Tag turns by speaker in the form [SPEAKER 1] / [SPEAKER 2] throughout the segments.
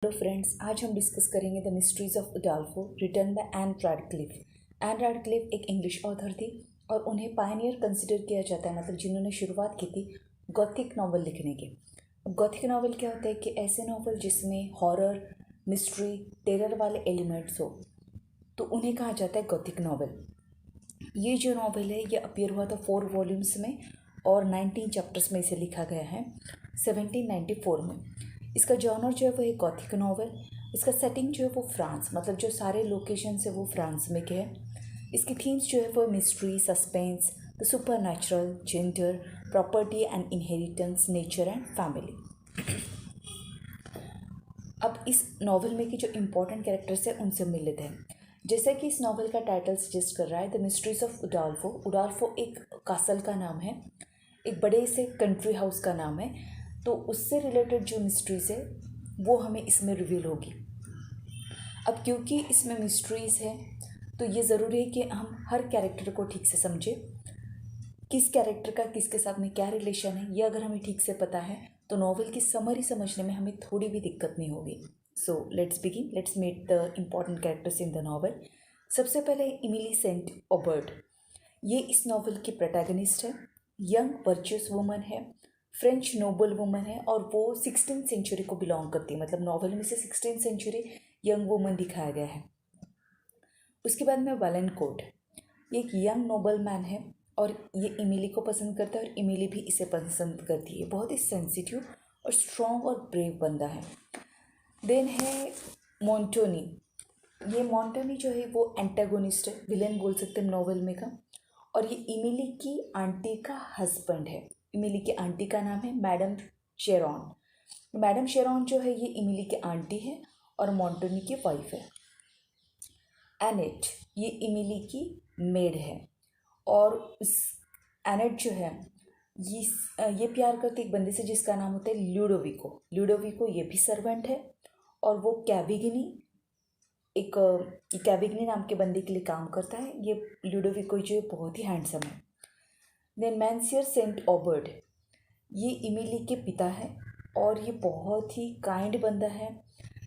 [SPEAKER 1] Hello friends, आज हम discuss करेंगे the mysteries of Udolpho written by Ann Radcliffe. Ann Radcliffe एक English author थी और उन्हें पायनियर कंसिडर किया जाता है, मतलब जिन्होंने शुरुआत की थी गॉथिक नावल लिखने की। अब गॉथिक नावल क्या होता है कि ऐसे नावल जिसमें हॉरर, मिस्ट्री, टेरर वाले एलिमेंट्स हो, तो उन्हें कहा जाता है गॉथिक नावल। ये जो नावल है ये अपीयर हुआ था 4 वॉल्यूम्स में और 19 चैप्टर्स में इसे लिखा गया है 1794 में। इसका जॉनर जो है वो है गॉथिक नावल। इसका सेटिंग जो है वो फ्रांस, मतलब जो सारे लोकेशंस है वो फ्रांस में के है। इसकी थीम्स जो है वो mystery, suspense, the super natural, gender, property and inheritance, nature and family. अब इस नावल में की जो इम्पोर्टेंट कैरेक्टर्स हैं उनसे मिल लेते हैं। जैसे कि इस नावल का टाइटल सजेस्ट कर रहा है, द मिस्ट्रीज ऑफ उडाल्फो। उडाल्फो एक कासल का नाम है, एक बड़े से कंट्री हाउस का नाम है, तो उससे रिलेटेड जो मिस्ट्रीज़ है वो हमें इसमें रिवील होगी। अब क्योंकि इसमें मिस्ट्रीज़ है तो ये ज़रूरी है कि हम हर कैरेक्टर को ठीक से समझें, किस कैरेक्टर का किसके साथ में क्या रिलेशन है। ये अगर हमें ठीक से पता है तो नॉवल की समरी समझने में हमें थोड़ी भी दिक्कत नहीं होगी। So let's begin, let's meet the important characters in the novel. सबसे पहले इमिली सेंट ऑबर्ट, ये इस नॉवल की प्रोटैगनिस्ट है। यंग वर्चुअस वुमन है, फ्रेंच नोबल वुमन है और वो 16th सेंचुरी को बिलोंग करती है, मतलब नॉवल में से 16th सेंचुरी यंग वुमन दिखाया गया है। उसके बाद में वालेनकोट, ये एक यंग नोबल मैन है और ये इमिली को पसंद करता है और इमिली भी इसे पसंद करती है। बहुत ही सेंसिटिव और स्ट्रॉन्ग और ब्रेव बंदा है। देन है मोंटोनी, ये मोंटोनी जो है वो एंटागोनिस्ट है, विलेन बोल सकते हैं नॉवल में का, और ये इमिली की आंटी का हस्बैंड है। इमिली की आंटी का नाम है मैडम शेरॉन। मैडम शेरॉन जो है ये इमिली की आंटी है और मोंटोनी की वाइफ है। एनेट, ये इमिली की मेड है और इस एनेट जो है ये प्यार करती एक बंदे से जिसका नाम होता है ल्यूडोविको। ल्यूडोविको ये भी सर्वेंट है और वो कैबिगिनी, एक कैबिग्नी नाम के बंदे के लिए काम करता है। ये ल्यूडोविको जो है बहुत ही हैंडसम है। देन मैंसियर सेंट ऑबर्ट, ये इमिली के पिता है और ये बहुत ही काइंड बंदा है।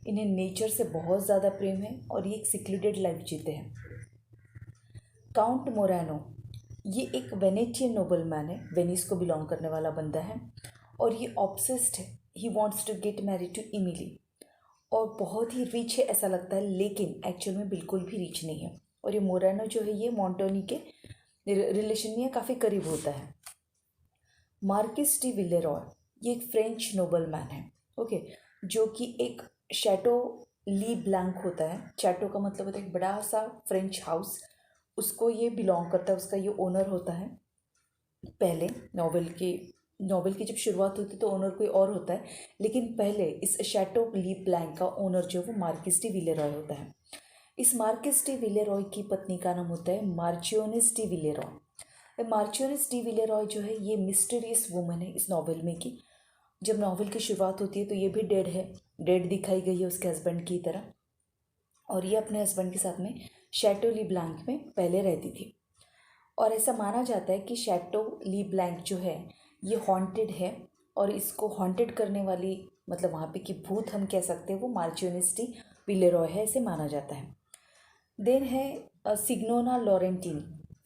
[SPEAKER 1] इन्हें नेचर से बहुत ज़्यादा प्रेम है और ये एक सिक्लूडेड लाइफ जीते हैं। काउंट मोरानो, ये एक वेनेटियन नोबल मैन है, वेनिस को बिलोंग करने वाला बंदा है और ये ऑब्सेस्ड है, he wants to get married to Emily और बहुत ही रिच है ऐसा लगता है, लेकिन एक्चुअल में बिल्कुल भी रिच नहीं है। और ये मोरानो जो है ये मोंटोनी के रिलेशन में काफ़ी करीब होता है। मार्किस डी विलेरॉय, ये एक फ्रेंच नोबल मैन है, ओके, जो कि एक शैटो ली ब्लैंक होता है। शैटो का मतलब होता है एक बड़ा सा फ्रेंच हाउस, उसको ये बिलोंग करता है, उसका ये ओनर होता है। पहले नॉवल की जब शुरुआत होती है तो ओनर कोई और होता है, लेकिन पहले इस शैटो ली ब्लैंक का ओनर जो है वो मार्किस डी विलेरॉय होता है। इस मार्किस डी विलेरॉय की पत्नी का नाम होता है मार्चियोनेस डी विलेरॉय। मार्चियोनेस डी विलेरॉय जो है ये मिस्टीरियस वुमन है इस नॉवल में की। जब नॉवल की शुरुआत होती है तो ये भी डेड है, डेड दिखाई गई है उसके हस्बैंड की तरह, और ये अपने हस्बैंड के साथ में शैटो ली ब्लैंक में पहले रहती थी। और ऐसा माना जाता है कि शैटो ली ब्लैंक जो है ये हॉन्टेड है और इसको हॉन्टेड करने वाली, मतलब वहाँ पे की भूत हम कह सकते हैं, वो मार्चियोनेस डी विलेरॉय है, ऐसे माना जाता है। देन है सिग्नोना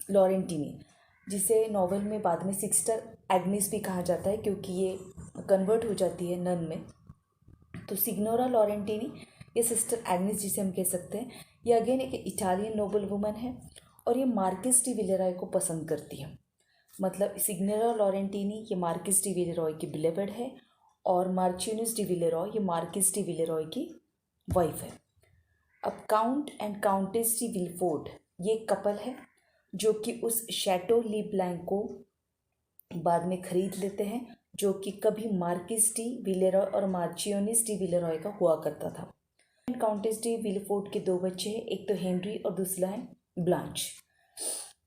[SPEAKER 1] लॉरेंटिनी, जिसे नॉवल में बाद में सिस्टर एग्निस भी कहा जाता है क्योंकि ये कन्वर्ट हो जाती है नन में। तो सिग्नोरा लॉरेंटिनी, ये सिस्टर एग्निस जिसे हम कह सकते हैं, ये अगेन एक इटालियन नोबल वुमन है और ये मार्किस डी विलेरॉय को पसंद करती है। मतलब सिग्नोरा लॉरेंटिनी ये मार्किस डी विलेरॉय की बिलेवेड है और मार्चियोनेस डी विलेरॉय ये मार्किस डी विलेरॉय की वाइफ है। अब काउंट एंड काउंटेस डी विलफोर्ड, ये एक कपल है जो कि उस शैटो ली ब्लैंक को बाद में खरीद लेते हैं, जो कि कभी मार्किस डी विलेरॉय और मार्चियोनेस डी विलेरॉय का हुआ करता था। काउंटेस डी विलफोर्ड के 2 बच्चे हैं, एक तो हेनरी और दूसरा है ब्लांच।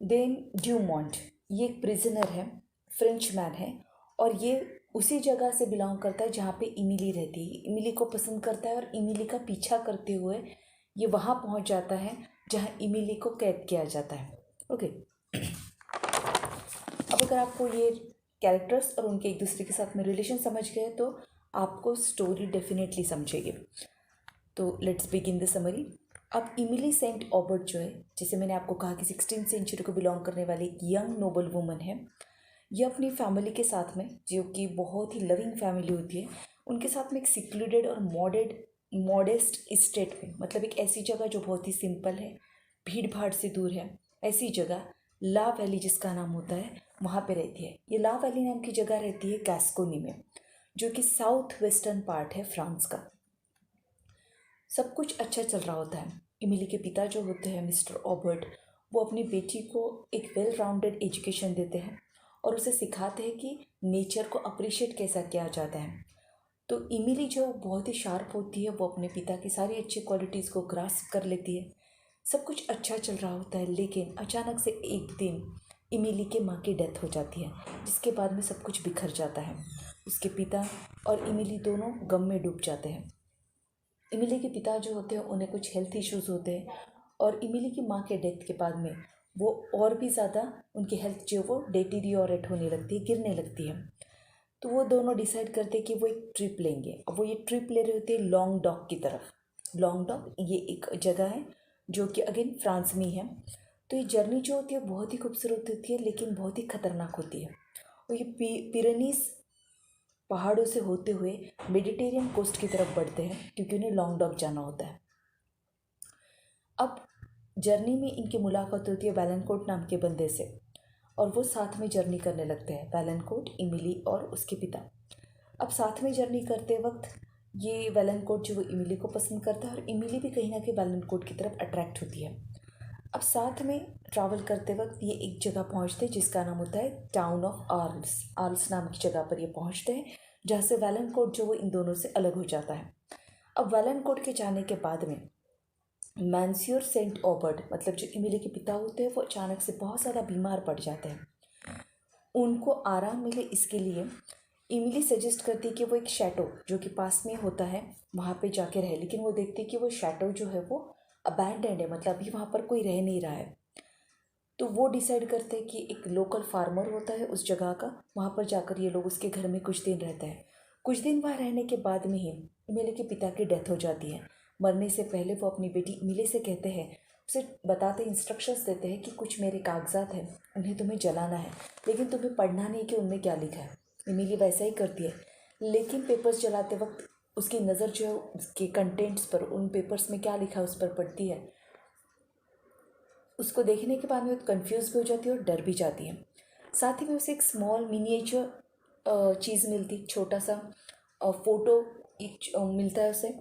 [SPEAKER 1] देन ड्यूमॉन्ट, ये एक प्रिजनर है, फ्रेंच मैन है और ये उसी जगह से बिलोंग करता है जहाँ पे इमिली रहती है। इमिली को पसंद करता है और इमिली का पीछा करते हुए ये वहाँ पहुँच जाता है जहाँ इमिली को कैद किया जाता है, ओके। अब अगर आपको ये कैरेक्टर्स और उनके एक दूसरे के साथ में रिलेशन समझ गए तो आपको स्टोरी डेफिनेटली समझेगी। तो लेट्स बिगिन द समरी। अब इमिली सेंट ऑबर्ट जो है, जैसे मैंने आपको कहा कि 16th सेंचुरी को बिलोंग करने वाली एक यंग नोबल वुमन है। ये अपनी फैमिली के साथ में, जो कि बहुत ही लविंग फैमिली होती है, उनके साथ में एक सिक्लूडेड और मॉडेस्ट स्टेट में, मतलब एक ऐसी जगह जो बहुत ही सिंपल है, भीड़ भाड़ से दूर है, ऐसी जगह ला वैली जिसका नाम होता है, वहाँ पे रहती है। ये ला वैली नाम की जगह रहती है गैस्कोनी में, जो कि साउथ वेस्टर्न पार्ट है फ्रांस का। सब कुछ अच्छा चल रहा होता है। इमिली के पिता जो होते हैं मिस्टर ऑबर्ट, वो अपनी बेटी को एक वेल राउंडेड एजुकेशन देते हैं और उसे सिखाते हैं कि नेचर को अप्रिशिएट कैसा किया जाता है। तो इमिली जो बहुत ही शार्प होती है, वो अपने पिता की सारी अच्छी क्वालिटीज़ को ग्रास्प कर लेती है। सब कुछ अच्छा चल रहा होता है, लेकिन अचानक से एक दिन इमिली के माँ की डेथ हो जाती है, जिसके बाद में सब कुछ बिखर जाता है। उसके पिता और इमिली दोनों गम में डूब जाते हैं। इमिली के पिता जो होते हैं उन्हें कुछ हेल्थ इश्यूज़ होते हैं, और इमिली की माँ के डेथ के बाद में वो और भी ज़्यादा उनकी हेल्थ जो वो डेटीरियोरेट होने लगती है, गिरने लगती है। तो वो दोनों डिसाइड करते हैं कि वो एक ट्रिप लेंगे। अब वो ये ट्रिप ले रहे होते हैं लॉन्ग डॉक की तरफ। लॉन्ग डॉक ये एक जगह है जो कि अगेन फ्रांस में ही है। तो ये जर्नी जो होती है बहुत ही खूबसूरत होती है, लेकिन बहुत ही ख़तरनाक होती है। और ये पिरेनीज पहाड़ों से होते हुए मेडिटेरियन कोस्ट की तरफ बढ़ते हैं, क्योंकि उन्हें लॉन्ग डॉक जाना होता है। अब जर्नी में इनकी मुलाकात होती है वैलेंकोट नाम के बंदे से, और वो साथ में जर्नी करने लगते हैं, वैलेंकोट, इमिली और उसके पिता। अब साथ में जर्नी करते वक्त ये वैलेंकोट जो वो इमिली को पसंद करता है, और इमिली भी कहीं ना कहीं वैलेंकोट की तरफ अट्रैक्ट होती है। अब साथ में ट्रैवल करते वक्त ये एक जगह पहुंचते हैं जिसका नाम होता है टाउन ऑफ आर्ल्स। आर्ल्स नाम की जगह पर ये पहुंचते हैं, जहाँ से वैलेंकोट जो वो इन दोनों से अलग हो जाता है। अब वैलेंकोट के जाने के बाद में मैंसियोर सेंट ऑबर्ट, मतलब जो इमिली के पिता होते हैं, वो अचानक से बहुत ज़्यादा बीमार पड़ जाते हैं। उनको आराम मिले इसके लिए इमिली सजेस्ट करती है कि वो एक शैटो जो कि पास में होता है वहाँ पे जाके रहे, लेकिन वो देखती है कि वो शैटो जो है वो अबैंडन्ड है, मतलब अभी वहाँ पर कोई रह नहीं रहा है। तो वो डिसाइड करते हैं कि एक लोकल फार्मर होता है उस जगह का, वहाँ पर जाकर ये लोग उसके घर में कुछ दिन रहते हैं। कुछ दिन वहाँ रहने के बाद में ही इमिली के पिता की डेथ हो जाती है। मरने से पहले वो अपनी बेटी इमिली से कहते हैं, उसे बताते इंस्ट्रक्शंस देते हैं कि कुछ मेरे कागजात हैं, उन्हें तुम्हें जलाना है, लेकिन तुम्हें पढ़ना नहीं कि उनमें क्या लिखा है। इमिली वैसा ही करती है, लेकिन पेपर्स जलाते वक्त उसकी नज़र जो है उसके कंटेंट्स पर, उन पेपर्स में क्या लिखा है उस पर पड़ती है। उसको देखने के बाद में वो कन्फ्यूज़ भी हो जाती है और डर भी जाती है। साथ ही में उसे एक स्मॉल मिनिएचर चीज़ मिलती, छोटा सा फ़ोटो एक मिलता है उसे,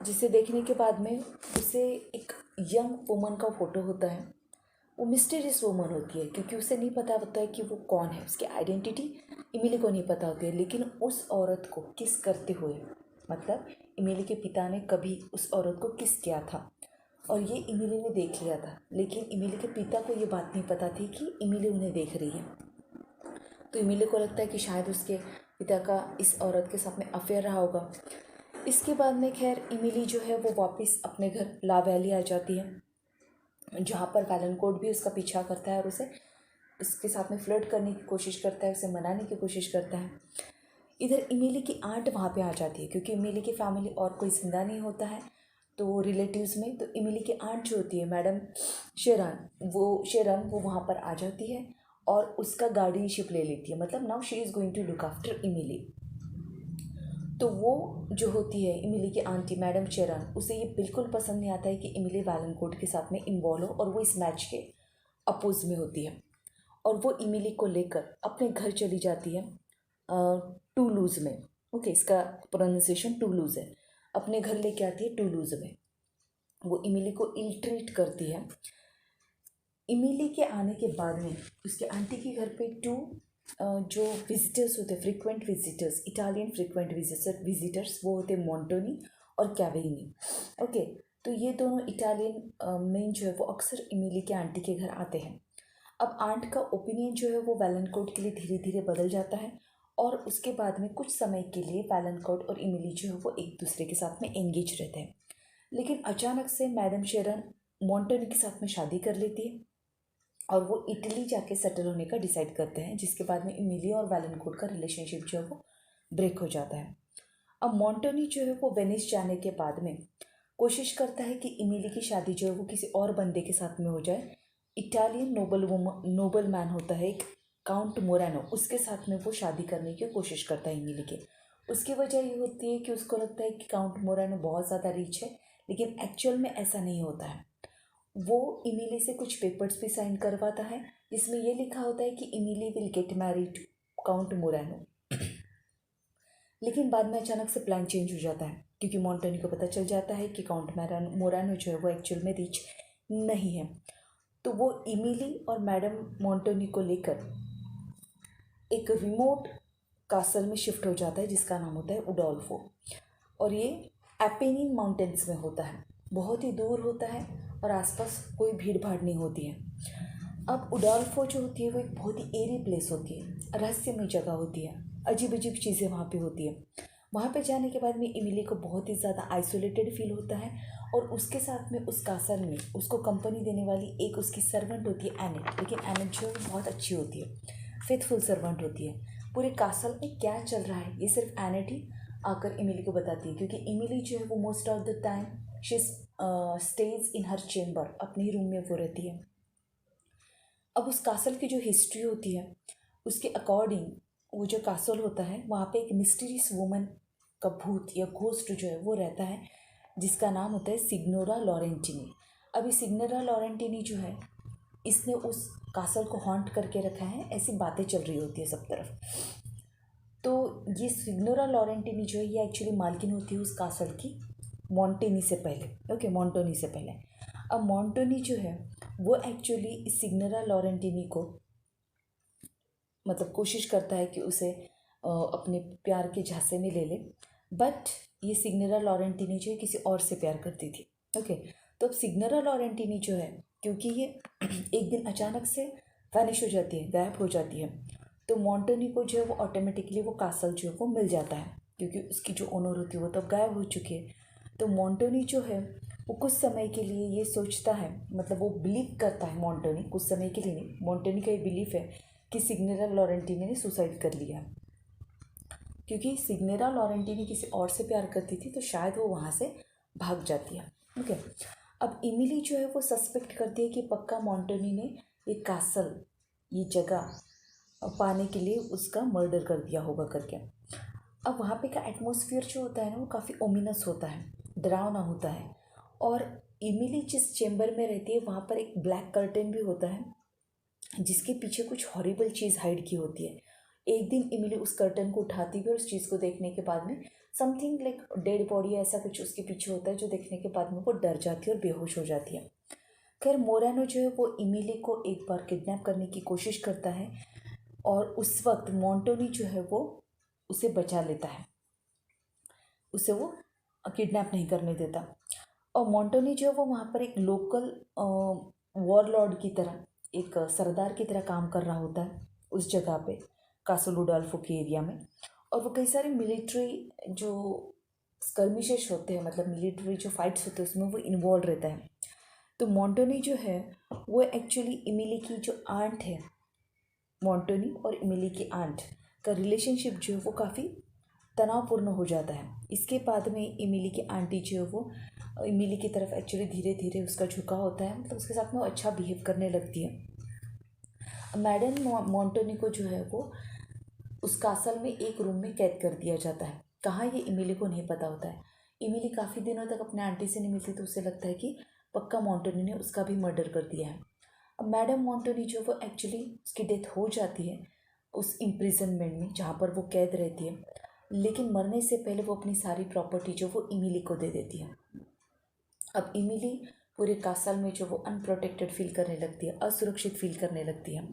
[SPEAKER 1] जिसे देखने के बाद में उसे एक यंग वुमन का फ़ोटो होता है। वो मिस्टीरियस वुमन होती है, क्योंकि उसे नहीं पता होता है कि वो कौन है, उसकी आइडेंटिटी इमिली को नहीं पता होती है। लेकिन उस औरत को किस करते हुए, मतलब इमिली के पिता ने कभी उस औरत को किस किया था, और ये इमिली ने देख लिया था, लेकिन इमिली के पिता को ये बात नहीं पता थी कि इमिली उन्हें देख रही है। तो इमिली को लगता है कि शायद उसके पिता का इस औरत के साथ में अफेयर रहा होगा। इसके बाद में खैर इमिली जो है वो वापस अपने घर ला वैली आ जाती है, जहाँ पर वैलेंकोट भी उसका पीछा करता है और उसे उसके साथ में फ्लर्ट करने की कोशिश करता है, उसे मनाने की कोशिश करता है। इधर इमिली की आंट वहाँ पे आ जाती है, क्योंकि इमिली की फैमिली और कोई जिंदा नहीं होता है तो रिलेटिव्स में। तो इमिली की आंट जो होती है मैडम शेरन, वो वहाँ पर आ जाती है और उसका गार्डियनशिप ले लेती है, मतलब now she is going to look after Emily. तो वो जो होती है इमिली की आंटी मैडम शेरन, उसे ये बिल्कुल पसंद नहीं आता है कि इमिली वैलेंकोट के साथ में इन्वॉल्व हो, और वो इस मैच के अपोज में होती है। और वो इमिली को लेकर अपने घर चली जाती है टूलूज़ में। ओके, इसका प्रोनाउंसिएशन टूलूज़ है। अपने घर लेके आती है टूलूज़ में। वो इमिली को इल ट्रीट करती है। इमिली के आने के बाद में उसके आंटी के घर पे जो विजिटर्स होते हैं, frequent visitors, Italian frequent visitors, वो होते हैं मोंटोनी और कैवेनी। ओके, तो ये दोनों इटालियन मेन जो है वो अक्सर इमिली के आंटी के घर आते हैं। अब आंट का ओपिनियन जो है वो वैलेंकोट के लिए धीरे धीरे बदल जाता है, और उसके बाद में कुछ समय के लिए वैलेंकोट और इमिली जो है वो एक दूसरे के साथ में एंगेज रहते हैं। लेकिन अचानक से मैडम शेरन मोंटोनी के साथ में शादी कर लेती है, और वो इटली जाके सेटल होने का डिसाइड करते हैं, जिसके बाद में इमिली और वैलेंकोट का रिलेशनशिप जो है वो ब्रेक हो जाता है। अब मोंटोनी जो है वो वेनिस जाने के बाद में कोशिश करता है कि इमिली की शादी जो है वो किसी और बंदे के साथ में हो जाए। इटालियन नोबल मैन होता है एक, काउंट मोरानो, उसके साथ में वो शादी करने की कोशिश करता है इमिली के। उसकी वजह ये होती है कि उसको लगता है कि काउंट मोरानो बहुत ज़्यादा रिच है, लेकिन एक्चुअल में ऐसा नहीं होता है। वो इमिली से कुछ पेपर्स भी साइन करवाता है जिसमें ये लिखा होता है कि Emily will get married to Count Morano. लेकिन बाद में अचानक से प्लान चेंज हो जाता है क्योंकि मोंटोनी को पता चल जाता है कि काउंट मोरानो जो है वो एक्चुअल में रिच नहीं है। तो वो इमिली और मैडम मोंटोनी को लेकर एक रिमोट कासल में शिफ्ट हो जाता है जिसका नाम होता है उडोल्फो, और ये एपेनिन माउंटेन्स में होता है, बहुत ही दूर होता है और आसपास कोई भीड़ भाड़ नहीं होती है। अब उडोल्फो जो होती है वो एक बहुत ही एरी प्लेस होती है, रहस्यमय जगह होती है, अजीब अजीब चीज़ें वहाँ पे होती है। वहाँ पे जाने के बाद में इमिली को बहुत ही ज़्यादा आइसोलेटेड फील होता है, और उसके साथ में उस कासल में उसको कंपनी देने वाली एक उसकी सर्वेंट होती है एनेट, लेकिन एनेट जो है बहुत अच्छी होती है, फेथफुल सर्वेंट होती है। पूरे कासल में क्या चल रहा है ये सिर्फ एनेट ही आकर इमिली को बताती है, क्योंकि इमिली जो है वो most of the time she stage in her chamber, अपने ही रूम में वो रहती है। अब उस कासल की जो हिस्ट्री होती है उसके अकॉर्डिंग वो जो कासल होता है वहाँ पे एक मिस्टीरियस वुमन का भूत या घोस्ट जो है वो रहता है जिसका नाम होता है सिग्नोरा लॉरेंटिनी। अभी सिग्नोरा लॉरेंटिनी जो है इसने उस कासल को हॉन्ट करके रखा है, ऐसी बातें चल रही होती है सब तरफ। तो ये सिग्नोरा लॉरेंटिनी जो है ये एक्चुअली मालकिन होती है उस कासल की मोंटेनी से पहले, ओके, मोंटोनी से पहले। अब मोंटोनी जो है वो एक्चुअली इस सिग्नोरा लॉरेंटिनी को मतलब कोशिश करता है कि उसे अपने प्यार के झांसे में ले ले, बट ये सिग्नोरा लॉरेंटिनी जो है किसी और से प्यार करती थी, ओके। तो अब सिग्नोरा लॉरेंटिनी जो है क्योंकि ये एक दिन अचानक से वैनिश हो जाती है, गायब हो जाती है, तो मोंटोनी को जो है वो ऑटोमेटिकली वो कासल जो है वो मिल जाता है क्योंकि उसकी जो ओनर होती है वो तो अब गायब हो चुकी है। तो मोंटोनी जो है वो कुछ समय के लिए ये सोचता है, मतलब वो बिलीव करता है, मोंटोनी कुछ समय के लिए नहीं, मोंटोनी का ये बिलीफ है कि सिग्नोरा लॉरेंटिनी ने सुसाइड कर लिया, क्योंकि सिग्नोरा लॉरेंटिनी किसी और से प्यार करती थी तो शायद वो वहाँ से भाग जाती है, ओके। अब इमिली जो है वो सस्पेक्ट करती है कि पक्का मोंटोनी ने ये कासल, ये जगह पाने के लिए उसका मर्डर कर दिया होगा करके। अब वहाँ पे का एटमॉस्फेयर जो होता है ना वो काफ़ी ओमिनस होता है, डरावना होता है, और इमिली जिस चेम्बर में रहती है वहाँ पर एक ब्लैक कर्टेन भी होता है जिसके पीछे कुछ हॉरिबल चीज़ हाइड की होती है। एक दिन इमिली उस कर्टन को उठाती है और उस चीज़ को देखने के बाद में समथिंग लाइक डेड बॉडी ऐसा कुछ उसके पीछे होता है, जो देखने के बाद में वो डर जाती है और बेहोश हो जाती है। खैर मोरानो जो है वो इमिली को एक बार किडनैप करने की कोशिश करता है, और उस वक्त मोंटोनी जो है वो उसे बचा लेता है, उसे वो किडनैप नहीं करने देता। और मोंटोनी जो है वो वहाँ पर एक लोकल वॉरलॉर्ड की तरह, एक सरदार की तरह काम कर रहा होता है उस जगह पे, कासल उडोल्फो के एरिया में। और वो कई सारे मिलिट्री जो स्कर्मिशेस होते हैं, मतलब मिलिट्री जो फाइट्स होते हैं उसमें वो इन्वॉल्व रहता है। तो मोंटोनी जो है वो एक्चुअली इमिली की जो आंट है, मोंटोनी और इमिली की आंट का रिलेशनशिप जो है वो काफ़ी तनावपूर्ण हो जाता है। इसके बाद में इमिली की आंटी जो है वो इमिली की तरफ एक्चुअली धीरे धीरे उसका झुकाव होता है, मतलब उसके साथ में वो अच्छा बिहेव करने लगती है। मैडम मोंटोनी को जो है वो उस कासल में एक रूम में कैद कर दिया जाता है, कहाँ ये इमिली को नहीं पता होता है। इमिली काफ़ी दिनों तक अपने आंटी से नहीं मिलती तो उसे लगता है कि पक्का मोंटोनी ने उसका भी मर्डर कर दिया है। अब मैडम मोंटोनी जो वो एक्चुअली उसकी डेथ हो जाती है उस इम्प्रिजनमेंट में जहाँ पर वो कैद रहती है, लेकिन मरने से पहले वो अपनी सारी प्रॉपर्टी जो वो इमिली को दे देती है। अब इमिली पूरे कासल में जो वो अनप्रोटेक्टेड फील करने लगती है, असुरक्षित फील करने लगती है,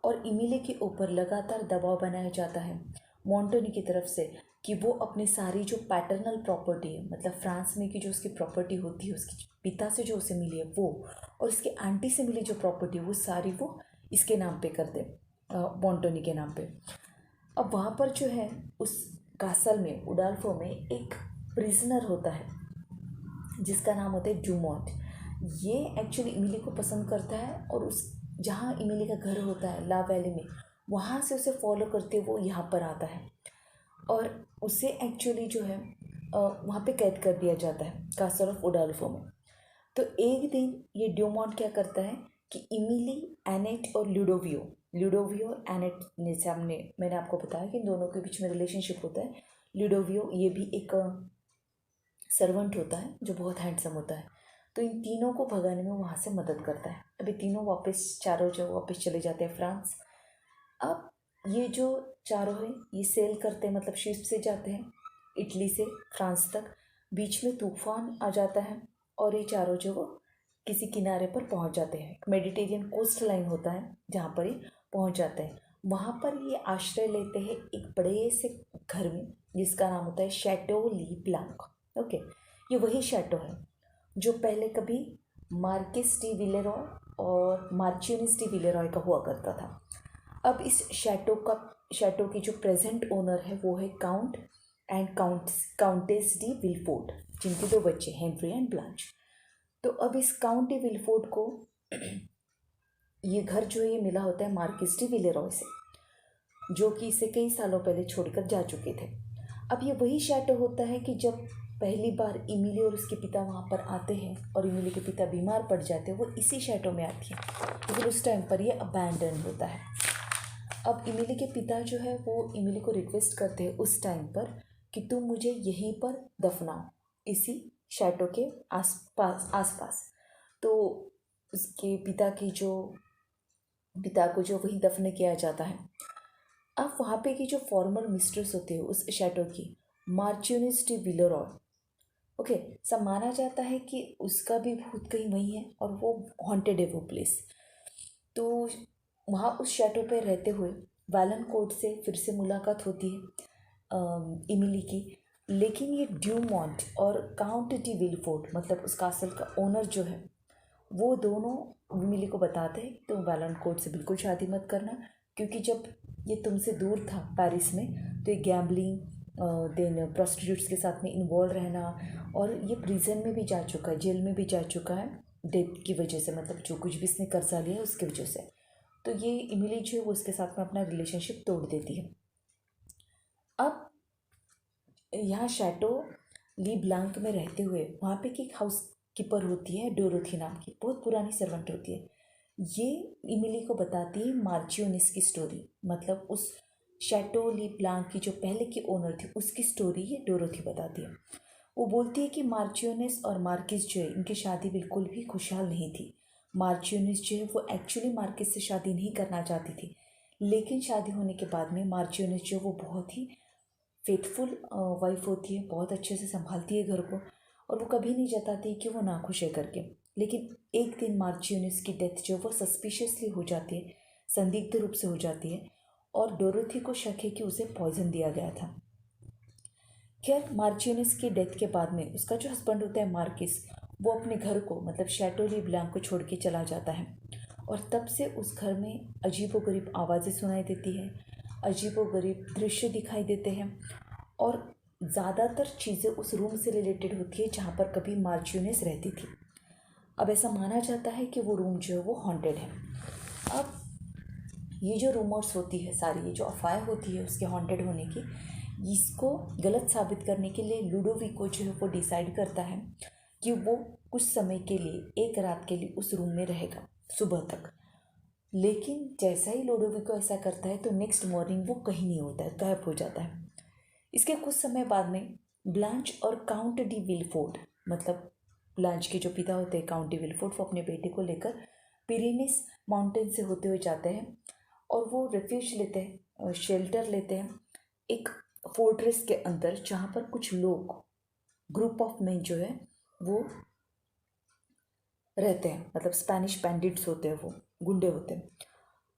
[SPEAKER 1] और इमिली के ऊपर लगातार दबाव बनाया जाता है मोंटोनी की तरफ से कि वो अपनी सारी जो पैटर्नल प्रॉपर्टी है, मतलब फ्रांस में की जो उसकी प्रॉपर्टी होती है उसके पिता से जो उसे मिली है वो, और उसके आंटी से मिली जो प्रॉपर्टी है वो सारी वो इसके नाम पे कर दे, मोंटोनी के नाम पे। अब वहाँ पर जो है उस कासल में उडाल्फो में एक प्रिजनर होता है जिसका नाम होता है ड्यूमॉन्ट। ये एक्चुअली इमिली को पसंद करता है और उस जहाँ इमिली का घर होता है ला वैली में, वहाँ से उसे फॉलो करते वो यहाँ पर आता है, और उसे एक्चुअली जो है वहाँ पे कैद कर दिया जाता है कासल ऑफ उडाल्फो में। तो एक दिन ये ड्यूमॉन्ट क्या करता है कि इमिली, एनेट और लुडोवियो और एनेट ने सामने मैंने आपको बताया कि इन दोनों के बीच में रिलेशनशिप होता है। लुडोवियो ये भी एक सर्वेंट होता है जो बहुत हैंडसम होता है। तो इन तीनों को भगाने में वहाँ से मदद करता है। अभी तीनों वापस चारों जो वापस चले जाते हैं फ्रांस। अब ये जो चारों हैं ये सेल करते हैं, मतलब शिप से जाते हैं इटली से फ्रांस तक। बीच में तूफान आ जाता है और ये चारों जो वो किसी किनारे पर पहुंच जाते हैं। मेडिटेरियन कोस्ट लाइन होता है जहाँ पर ये पहुंच जाते हैं। वहाँ पर ये आश्रय लेते हैं एक बड़े से घर में जिसका नाम होता है शैटो ली ब्लांक। ओके, ये वही शैटो है जो पहले कभी मार्किस डी विलेरॉय और मार्चियनिस डी विलेरॉय का हुआ करता था। अब इस शैटो की जो प्रेजेंट ओनर है वो है काउंट एंड काउंटेस डी विलफोर्ड, जिनके दो बच्चे हेनरी एंड ब्लांच। तो अब इस काउंट डी विलफोर्ड को ये घर जो है ये मिला होता है मार्किस डी विलेरॉय से, जो कि इसे कई सालों पहले छोड़कर जा चुके थे। अब ये वही शैटो होता है कि जब पहली बार इमिली और उसके पिता वहाँ पर आते हैं और इमिली के पिता बीमार पड़ जाते हैं, वो इसी शैटो में आती है। लेकिन उस टाइम पर ये अबैंडन होता है। अब इमिली के पिता जो है वो इमिली को रिक्वेस्ट करते हैं उस टाइम पर कि तुम मुझे यहीं पर दफनाओ, इसी शैटो के आसपास। तो उसके पिता को जो वहीं दफन किया जाता है। अब वहाँ पे की जो फॉर्मर मिस्ट्रेस होती है उस शैटो की, मार्चियनिस डी विलेरॉय, ओके, सब माना जाता है कि उसका भी भूत कहीं वहीं है और वो हॉन्टेड है वो प्लेस। तो वहाँ उस शैटो पे रहते हुए वैलेनकोर्ट से फिर से मुलाकात होती है इमिली की। लेकिन ये ड्यूमॉन्ट और काउंट डी विलफोर्ड, मतलब उस कासल का ओनर जो है, वो दोनों इमिली को बताते हैं तुम वैलेनकोर्ट से बिल्कुल शादी मत करना, क्योंकि जब ये तुमसे दूर था पेरिस में तो ये गैम्बलिंग देन प्रोस्टिट्यूट्स के साथ में इन्वॉल्व रहना, और ये प्रिजन में भी जा चुका है, जेल में भी जा चुका है डेथ की वजह से, मतलब जो कुछ भी इसने कर्जा लिया है उसकी वजह से। तो ये इमिली जो है वो उसके साथ में अपना रिलेशनशिप तोड़ देती है। अब यहाँ शैटो ली ब्लांक में रहते हुए वहाँ पे की हाउस कीपर होती है डोरोथी नाम की, बहुत पुरानी सर्वेंट होती है। ये इमिली को बताती है मार्चियोनिस की स्टोरी, मतलब उस शैटो ली ब्लांक की जो पहले की ओनर थी उसकी स्टोरी ये डोरोथी बताती है। वो बोलती है कि मार्चियोनिस और मार्किस जो है इनकी शादी बिल्कुल भी खुशहाल नहीं थी। मार्चियोनिस जो है वो एक्चुअली मार्किस से शादी नहीं करना चाहती थी, लेकिन शादी होने के बाद में मार्चियोनिस जो वो बहुत ही फेथफुल वाइफ होती है, बहुत अच्छे से संभालती है घर को, और वो कभी नहीं जताती कि वो नाखुश है करके। लेकिन एक दिन मार्चियोनिस की डेथ जो वो सस्पिशियसली हो जाती है, संदिग्ध रूप से हो जाती है, और डोरोथी को शक है कि उसे पॉइजन दिया गया था। खैर मार्चियोनिस की डेथ के बाद में उसका जो हस्बैंड होता है मार्किस, वो अपने घर को मतलब शैटो ली ब्लांक को छोड़ के चला जाता है, और तब से उस घर में अजीबोगरीब आवाज़ें सुनाई देती है, अजीबोगरीब दृश्य दिखाई देते हैं, और ज़्यादातर चीज़ें उस रूम से रिलेटेड होती है जहाँ पर कभी मार्चियोनिस रहती थी। अब ऐसा माना जाता है कि वो रूम जो है वो हॉन्टेड है। अब ये जो रूमर्स होती है सारी, ये जो अफवाहें होती है उसके हॉन्टेड होने की, इसको गलत साबित करने के लिए लुडोविको जो है वो डिसाइड करता है कि वो कुछ समय के लिए, एक रात के लिए उस रूम में रहेगा सुबह तक। लेकिन जैसा ही लुडोविको ऐसा करता है तो नेक्स्ट मॉर्निंग वो कहीं नहीं होता है, गायब हो जाता है। इसके कुछ समय बाद में ब्लांच और काउंट डी विलफोर्ड, मतलब ब्लांच के जो पिता होते हैं काउंट डी विलफोर्ड, वो अपने बेटे को लेकर पिरेनीस माउंटेन से होते हुए जाते हैं, और वो रेफ्यूज लेते हैं, शेल्टर लेते हैं एक फोर्ट्रेस के अंदर, जहाँ पर कुछ लोग, ग्रुप ऑफ मैन जो है वो रहते हैं, मतलब स्पेनिश बैंडिट्स होते हैं, वो गुंडे होते हैं,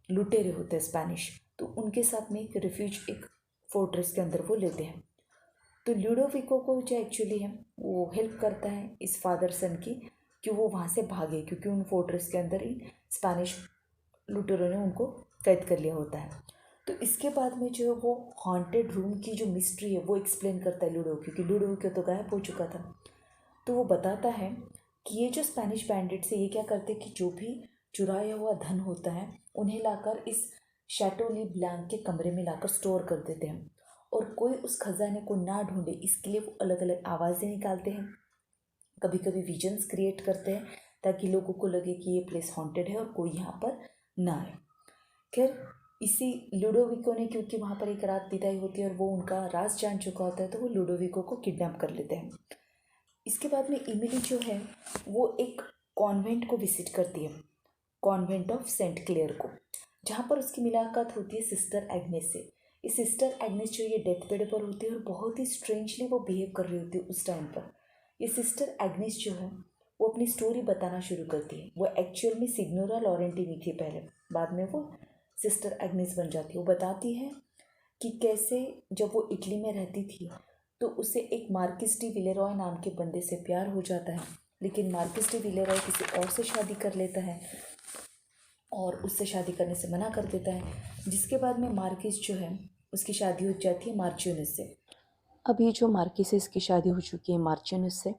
[SPEAKER 1] लुटेरे होते हैं स्पेनिश। तो उनके साथ में एक रिफ्यूज एक फोर्ट्रेस के अंदर वो लेते हैं। तो लुडोविको को जो एक्चुअली है वो हेल्प करता है इस फादर सन की कि वो वहाँ से भागे, क्योंकि उन फोर्ट्रेस के अंदर ही स्पेनिश लुटेरों ने उनको कैद कर लिया होता है। तो इसके बाद में जो है वो हॉन्टेड रूम की जो मिस्ट्री है वो एक्सप्लेन करता है लुडोविको, क्योंकि लुडोविको तो गायब हो चुका था। तो वो बताता है कि ये जो स्पेनिश बैंडिट्स है ये क्या करते हैं कि जो भी चुराया हुआ धन होता है उन्हें लाकर इस शैटो ली ब्लांक के कमरे में लाकर स्टोर कर देते हैं, और कोई उस खजाने को ना ढूंढे इसके लिए वो अलग अलग आवाज़ें निकालते हैं, कभी कभी विजन्स क्रिएट करते हैं ताकि लोगों को लगे कि ये प्लेस हॉन्टेड है और कोई यहाँ पर ना आए। खैर, इसी लुडोविको ने, क्योंकि वहाँ पर एक रात बिताई होती है और वो उनका राज जान चुका होता है, तो वो लुडोविको को किडनैप कर लेते हैं। इसके बाद में इमिली जो है वो एक कॉन्वेंट को विजिट करती है, कॉन्वेंट ऑफ सेंट क्लेयर को, जहाँ पर उसकी मुलाकात होती है सिस्टर एग्नेस से। ये सिस्टर एग्नेस जो ये डेथ बेड पर होती है और बहुत ही स्ट्रेंजली वो बिहेव कर रही होती है उस टाइम पर। ये सिस्टर एग्नेस जो है वो अपनी स्टोरी बताना शुरू करती है। वो एक्चुअल में सिग्नोरा लॉरेंटिनी थी पहले, बाद में वो सिस्टर एग्नेस बन जाती है। वो बताती है कि कैसे जब वो इटली में रहती थी तो उसे एक मार्किस डी विलेरॉय नाम के बंदे से प्यार हो जाता है, लेकिन मार्किस डी विलेरॉय किसी और से शादी कर लेता है और उससे शादी करने से मना कर देता है, जिसके बाद में मार्किस जो है उसकी शादी हो जाती है मार्चियनस से।
[SPEAKER 2] अब ये जो मार्किस से इसकी शादी हो चुकी है मार्चियनस से,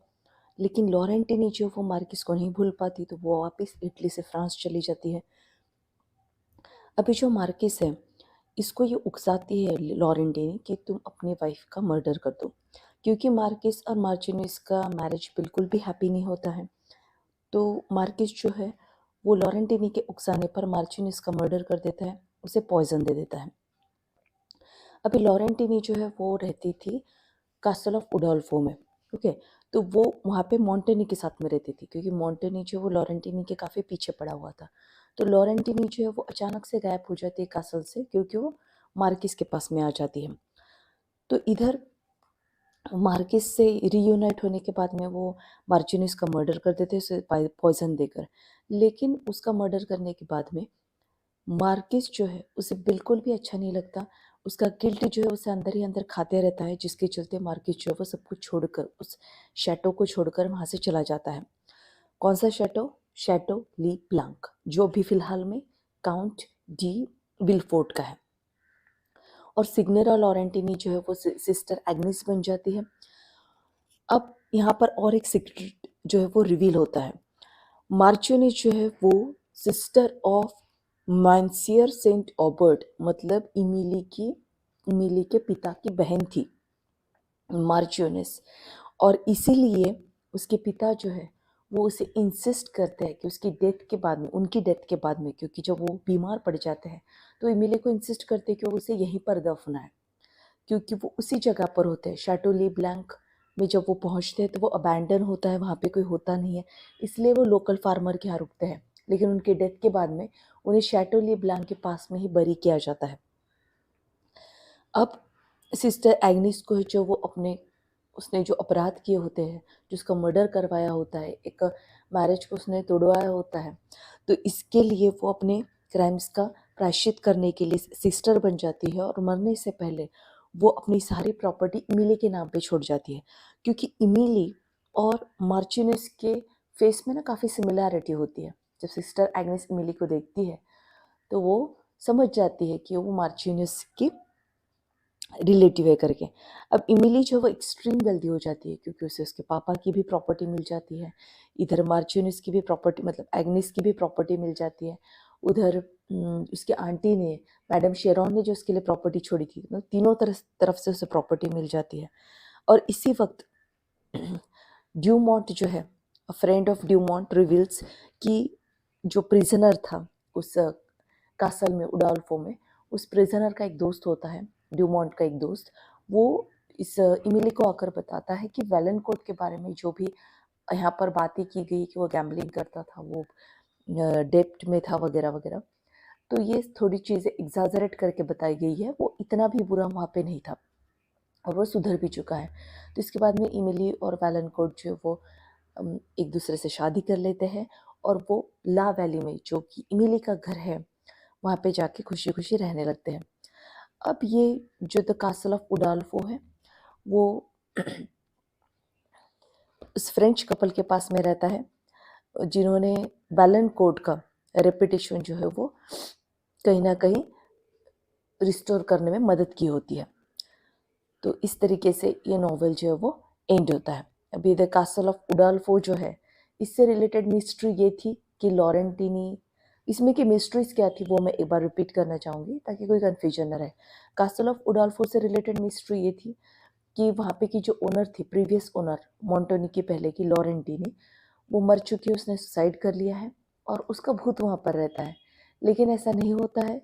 [SPEAKER 2] लेकिन लॉरेंटिनी जो वो मार्किस को नहीं भूल पाती, तो वो वापस इटली से फ्रांस चली जाती है। अभी जो मार्किस है इसको ये उकसाती है लॉरेंटिनी कि तुम अपनी वाइफ का मर्डर कर दो, क्योंकि मार्किस और मार्चियनस का मैरिज बिल्कुल भी हैप्पी नहीं होता है। तो मार्किस जो है वो लॉरेंटिनी के उकसाने पर मार्चियनस का मर्डर कर देता है, उसे पॉइजन दे देता है। अभी लॉरेंटिनी जो है वो रहती थी कास्टल ऑफ उडोल्फो में। ओके, तो वो वहाँ पे मॉन्टेनी के साथ में रहती थी, क्योंकि मॉन्टेनी जो वो लॉरेंटिनी के काफ़ी पीछे पड़ा हुआ था। तो लॉरेंटिनी जो है वो अचानक से गायब हो जाती है कासल से, क्योंकि वो मार्किस के पास में आ जाती है। तो इधर मार्किस से रीयूनाइट होने के बाद में वो मार्चिनस का मर्डर कर देते हैं उसे पॉइजन देकर। लेकिन उसका मर्डर करने के बाद में मार्किस जो है उसे बिल्कुल भी अच्छा नहीं लगता। उसका गिल्ट जो है उसे अंदर ही अंदर खाते रहता है, जिसके चलते मार्किस जो है वो सब कुछ छोड़कर, उस शैटो को छोड़कर वहाँ से चला जाता है। कौन सा शैटो? शैटो ली ब्लांक, जो भी फिलहाल में काउंट डी विलफोर्ट का है। और सिग्नेरा लॉरेंटिनी जो है वो सिस्टर एग्नेस बन जाती है। अब यहाँ पर और एक सीक्रेट जो है वो रिवील होता है। मार्चियनस जो है वो सिस्टर ऑफ मैंसियर सेंट ऑबर्ट, मतलब इमिली के पिता की बहन थी मार्चियनस। और इसीलिए उसके पिता जो है वो उसे इंसिस्ट करते हैं कि उसकी डेथ के बाद में, उनकी डेथ के बाद में, क्योंकि जब वो बीमार पड़ जाते हैं तो इमिली को इंसिस्ट करते हैं कि वो उसे यहीं पर दफनाए, क्योंकि वो उसी जगह पर होते हैं। शैटो ली ब्लैंक में जब वो पहुंचते हैं तो वो अबैंडन होता है, वहाँ पे कोई होता नहीं है, इसलिए वो लोकल फार्मर के यहाँ रुकते हैं। लेकिन उनके डेथ के बाद में उन्हें शैटो ली ब्लैंक के पास में ही बरी किया जाता है। अब सिस्टर एग्निस को जो वो अपने, उसने जो अपराध किए होते हैं, जिसका मर्डर करवाया होता है, एक मैरिज को उसने तोड़वाया होता है, तो इसके लिए वो अपने क्राइम्स का प्रायश्चित करने के लिए सिस्टर बन जाती है और मरने से पहले वो अपनी सारी प्रॉपर्टी इमिली के नाम पे छोड़ जाती है। क्योंकि इमिली और मार्चिनस के फेस में ना काफ़ी सिमिलैरिटी होती है। जब सिस्टर एग्नेस इमिली को देखती है तो वो समझ जाती है कि वो मार्चिनस की रिलेटिव है करके। अब इमिली जो वो एक्सट्रीम जल्दी हो जाती है, क्योंकि उसे उसके पापा की भी प्रॉपर्टी मिल जाती है, इधर मार्चियनस की भी प्रॉपर्टी, मतलब एग्निस की भी प्रॉपर्टी मिल जाती है, उधर उसकी आंटी ने, मैडम शेरॉन ने जो उसके लिए प्रॉपर्टी छोड़ी थी, मतलब तीनों तरफ से उसे प्रॉपर्टी मिल जाती है। और इसी वक्त ड्यूमॉन्ट जो है, फ्रेंड ऑफ ड्यूमॉन्ट, रिवील्स कि जो प्रिजनर था उस कासल में, उडाल्फो में, उस प्रिजनर का एक दोस्त होता है, ड्यूमॉन्ट का एक दोस्त, वो इस इमिली को आकर बताता है कि वेलेनकोर्ट के बारे में जो भी यहाँ पर बातें की गई कि वो गैम्बलिंग करता था, वो डेप्ट में था वगैरह वगैरह, तो ये थोड़ी चीज़ें एग्जाजरेट करके बताई गई है। वो इतना भी बुरा वहाँ पे नहीं था और वो सुधर भी चुका है। तो इसके बाद में इमिली और वेलेनकोर्ट जो है वो एक दूसरे से शादी कर लेते हैं और वो ला वैली में, जो कि इमिली का घर है, वहाँ पे जाके खुशी खुशी रहने लगते हैं। अब ये जो द कासल ऑफ उडाल्फो है वो उस फ्रेंच कपल के पास में रहता है, जिन्होंने वेलेनकोर्ट का रेपुटेशन जो है वो कहीं ना कहीं रिस्टोर करने में मदद की होती है। तो इस तरीके से ये नॉवेल जो है वो एंड होता है। अभी द कासल ऑफ उडाल्फो जो है, इससे रिलेटेड मिस्ट्री ये थी कि लॉरेंटिनी इसमें की मिस्ट्रीज क्या थी वो मैं एक बार रिपीट करना चाहूँगी ताकि कोई कन्फ्यूजन न रहे। कासल ऑफ उडाल्फो से रिलेटेड मिस्ट्री ये थी कि वहाँ पे की जो ओनर थी, प्रीवियस ओनर मोंटोनी की पहले की लॉरेंटिनी, वो मर चुकी है, उसने सुसाइड कर लिया है और उसका भूत वहाँ पर रहता है। लेकिन ऐसा नहीं होता है,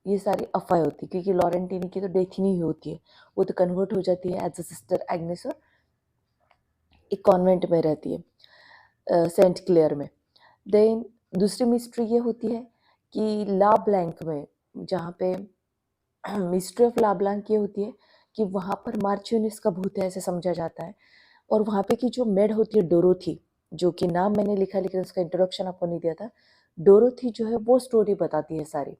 [SPEAKER 2] ये सारी अफवाह होती है क्योंकि लॉरेंटिनी की तो डेथ ही नहीं होती है, वो तो कन्वर्ट हो जाती है एज अ सिस्टर एग्नेस और एक कॉन्वेंट में रहती है सेंट क्लेयर में। देन दूसरी मिस्ट्री ये होती है कि ला ब्लैंक में, जहाँ पे मिस्ट्री ऑफ ला ब्लैंक ये होती है कि वहाँ पर मार्चियनिस का भूत है ऐसे समझा जाता है। और वहाँ पे की जो मेड होती है डोरोथी, जो कि नाम मैंने लिखा लेकिन उसका इंट्रोडक्शन आपको नहीं दिया था, डोरोथी जो है वो स्टोरी बताती है सारी।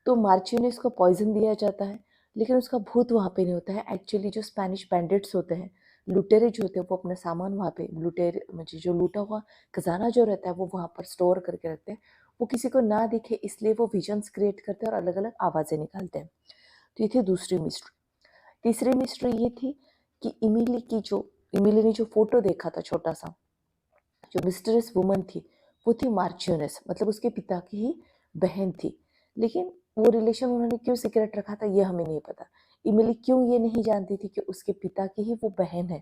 [SPEAKER 2] तो मार्चियनिस को पॉइजन दिया जाता है लेकिन उसका भूत वहाँ पे नहीं होता है। एक्चुअली जो स्पेनिश बैंडिट्स होते हैं, लुटेरे जो होते हैं, वो अपना सामान वहाँ पे लुटेरे मतलब जो लूटा हुआ खजाना जो रहता है वो वहाँ पर स्टोर करके रखते हैं। वो किसी को ना दिखे इसलिए वो विजन्स क्रिएट करते हैं और अलग अलग आवाज़ें निकालते हैं। तो ये थी दूसरी मिस्ट्री। तीसरी मिस्ट्री ये थी कि इमिली ने जो फोटो देखा था छोटा सा, जो मिस्टरस वुमन थी, वो थी मार्चियनिस, मतलब उसके पिता की ही बहन थी। लेकिन वो रिलेशन उन्होंने क्यों सीक्रेट रखा था ये हमें नहीं पता। इमिली क्यों ये नहीं जानती थी कि उसके पिता की ही वो बहन है,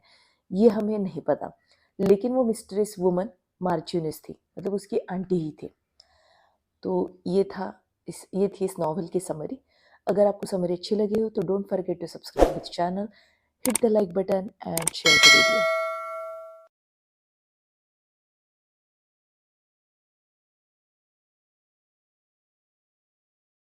[SPEAKER 2] ये हमें नहीं पता। लेकिन वो मिस्टरस वुमन मार्चियनिस थी, मतलब उसकी आंटी ही थी। तो ये थी इस नॉवल की समरी। अगर आपको समरी अच्छी लगी हो तो don't forget to subscribe with channel, hit the like button and share the video.